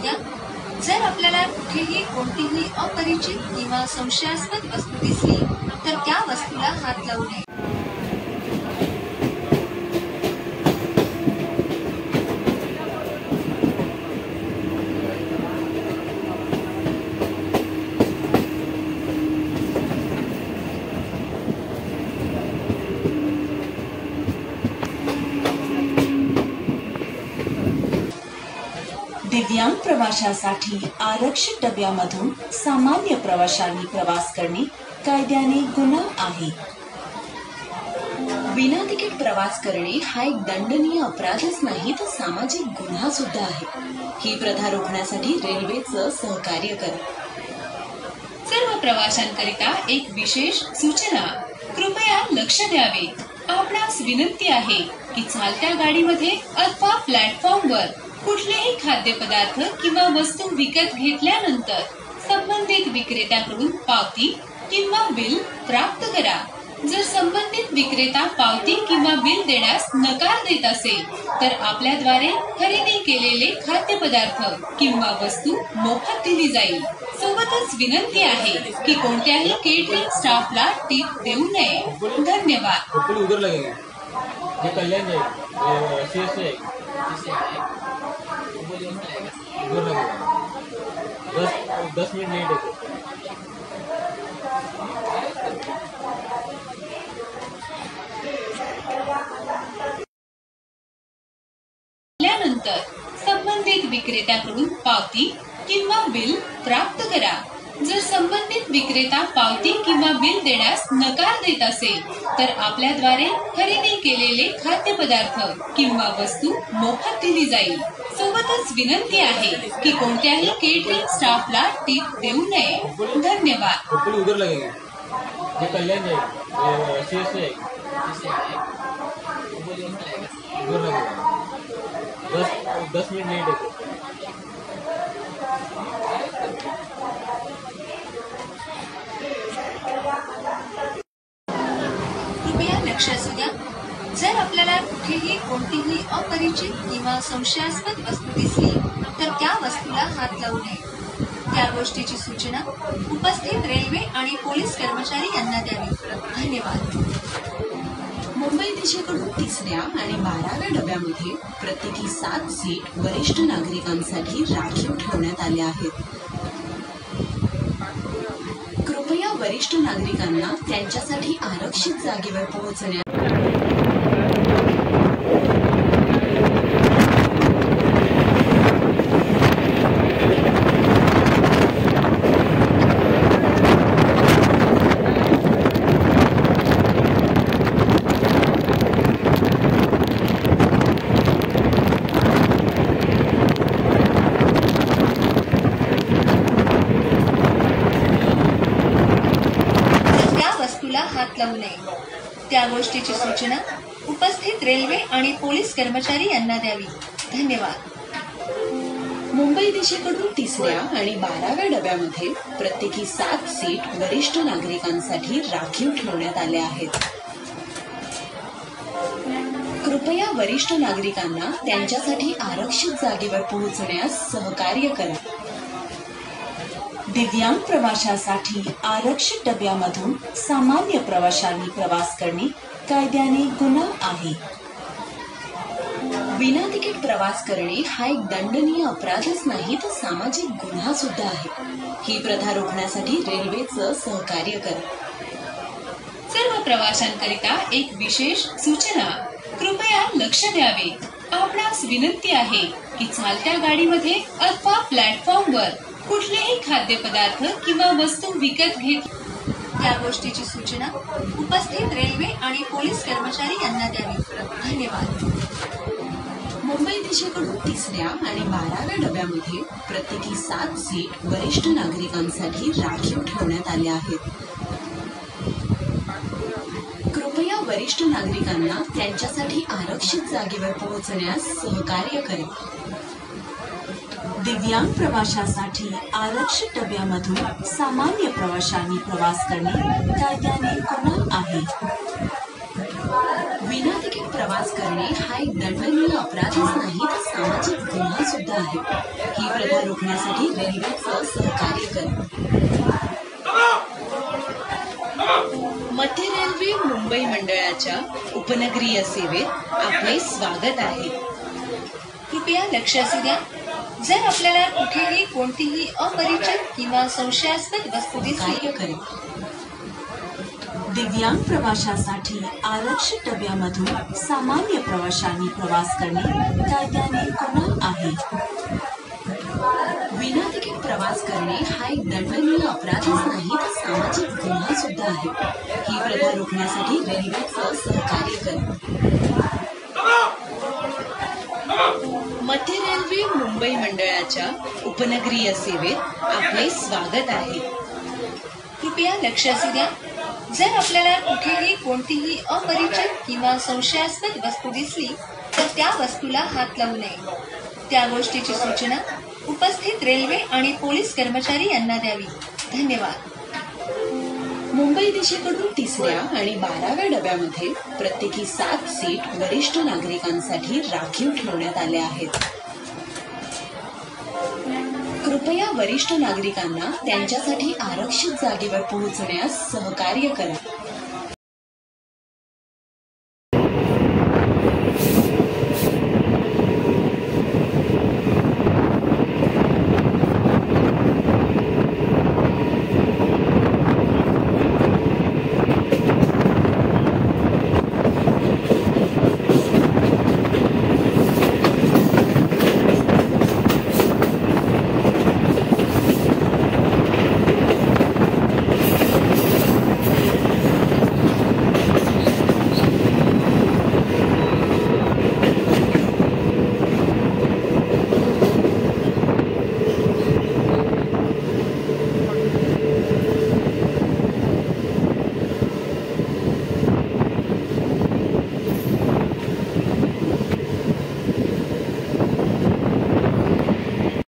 द्या। जर आपल्याला कुठेही कोणतीही अपरिचित किंवा संशयास्पद वस्तू दिसली तर त्या वस्तूला हात लावू नये। दिव्यांग प्रवाशांसाठी आरक्षित डब्यामधून सामान्य प्रवाशांनी प्रवास करणे कायद्याने गुन्हा आहे। विना तिकीट प्रवास करणे हा एक दंडनीय अपराधच नाही तर सामाजिक गुन्हा सुद्धा आहे। ही प्रथा रोखण्यासाठी रेल्वेचं सहकार्य करा। सर्व प्रवाशांकरिता एक विशेष सूचना, कृपया लक्ष द्यावे। आपणास विनंती आहे की चालत्या गाडीमध्ये अथवा प्लॅटफॉर्मवर कुठलेही खाद्यपदार्थ किंवा वस्तू विकत घेतल्यानंतर संबंधित विक्रेत्याकडून पावती किंवा बिल प्राप्त करा। जर संबंधित विक्रेता पावती किंवा बिल देण्यास नकार देत असेल तर आपल्याद्वारे खरेदी केलेले खाद्यपदार्थ किंवा वस्तू मोफत दिली जाईल। सोबतच विनंती आहे की कोणत्याही केटरिंग स्टाफला टिप देऊ नये। धन्यवाद। दस मिनट लेट है। त्यानंतर संबंधित विक्रेत्याकडून पावती किंवा बिल प्राप्त करा। जर संबंधित विक्रेता पावती किंवा बिल देण्यास नकार देत असेल तर आपल्याद्वारे खरेदी केलेले खाद्यपदार्थ किंवा वस्तू मोफत दिली जाईल। सोबतच विनंती आहे की कोणत्याही केटरिंग स्टाफला टिप देऊ नये। धन्यवाद। उधर लगेंगे, ये कल्याण है, उधर लगेगा। 10 मिनट लेट है। कृपया लक्ष असू द्या। जर आपल्याला कुठेही कोणतीही अपरिचित किंवा संशयास्पद वस्तू दिसली तर त्या वस्तूला हात लावू नये। त्या गोष्टीची सूचना उपस्थित रेल्वे आणि पोलीस कर्मचारी यांना द्यावी। धन्यवाद। मुंबई दिशेकडून 3ऱ्या आणि 12व्या डब्यामध्ये प्रत्येकी 7 सीट वरिष्ठ नागरिकांसाठी राखीव ठेवण्यात आल्या आहेत। कृपया वरिष्ठ नागरिकांना त्यांच्यासाठी आरक्षित जागेवर पोहोचण्या हात लावू नये। त्या गोष्टीची सूचना उपस्थित रेल्वे आणि पोलीस कर्मचारी यांना द्यावी। धन्यवाद। मुंबई दिशेकडून 3ऱ्या आणि 12व्या डब्यामध्ये प्रत्येकी 7 सीट वरिष्ठ नागरिकांसाठी राखीव ठेवण्यात आल्या आहेत। कृपया वरिष्ठ नागरिकांना त्यांच्यासाठी आरक्षित जागेवर पोहोचण्यास सहकार्य करा। दिव्यांग प्रवाशांसाठी आरक्षित डब्यामधून सामान्य प्रवाशांनी प्रवास करणे कायद्याने गुन्हा आहे। विना तिकीट प्रवास करणे हा एक दंडनीय अपराधच नाही तर सामाजिक गुन्हा सुद्धा आहे। ही प्रथा रोखण्यासाठी रेल्वेचं सहकार्य करा। सर्व प्रवाशांकरिता एक विशेष सूचना, कृपया लक्ष द्यावे। आपणास विनंती आहे की चालत्या गाडीमध्ये अथवा प्लॅटफॉर्मवर कुठलेही खाद्यपदार्थ किंवा वस्तू विकत घेत त्या गोष्टीची सूचना उपस्थित रेल्वे आणि पोलीस कर्मचारी यांना द्यावी। धन्यवाद। मुंबई दिशेकडून 3ऱ्या आणि 12व्या डब्यामध्ये प्रत्येकी 7 सीट वरिष्ठ नागरिकांसाठी राखीव ठेवण्यात आल्या आहेत। कृपया वरिष्ठ नागरिकांना त्यांच्यासाठी आरक्षित जागेवर पोहोचण्यास सहकार्य करा। दिव्यांग प्रवाशांसाठी आरक्षित डब्यामधून सामान्य प्रवाशांनी प्रवास करणे कायद्याने गुन्हा आहे। विना तिकीट प्रवास प्रवास करणे हा एक दंडनीय अपराधच नाही तर सामाजिक गुन्हा सुद्धा आहे. ही प्रथा रोखण्यासाठी रेल्वेचं सहकार्य करा. मध्य रेल्वे मुंबई मंडळाच्या उपनगरीय सेवेत आपले स्वागत आहे. कृपया लक्ष असू द्या, जर आपल्याला कुठेही कोणतीही अपरिचित किंवा संशयास्पद वस्तू दिसली कार्य करेल. दिव्यांग प्रवाशांसाठी आरक्षित डब्यामधून सामान्य प्रवाशांनी प्रवास करणे कायद्याने गुन्हा आहे. विनातिकीट प्रवास करणे हा एक दंडनीय अपराधच नाही तर सामाजिक गुन्हा सुद्धा आहे. ही प्रथा रोखण्यासाठी रेल्वेचं सहकार्य करा. मध्य रेल्वे मुंबई मंडळाच्या उपनगरीय सेवेत आपले स्वागत आहे. कृपया लक्ष असू द्या, जर आपल्याला कुठेही कोणतीही अपरिचित किंवा संशयास्पद वस्तू दिसली तर त्या वस्तूला हात लावू नये. त्या गोष्टीची सूचना उपस्थित रेल्वे आणि पोलीस कर्मचारी यांना द्यावी. धन्यवाद. मुंबई दिशेकडून 3ऱ्या आणि 12व्या डब्यामध्ये प्रत्येकी 7 सीट वरिष्ठ नागरिकांसाठी राखीव ठेवण्यात आल्या आहेत. कृपया वरिष्ठ नागरिकांना त्यांच्यासाठी आरक्षित जागेवर पोहोचण्यास सहकार्य करा.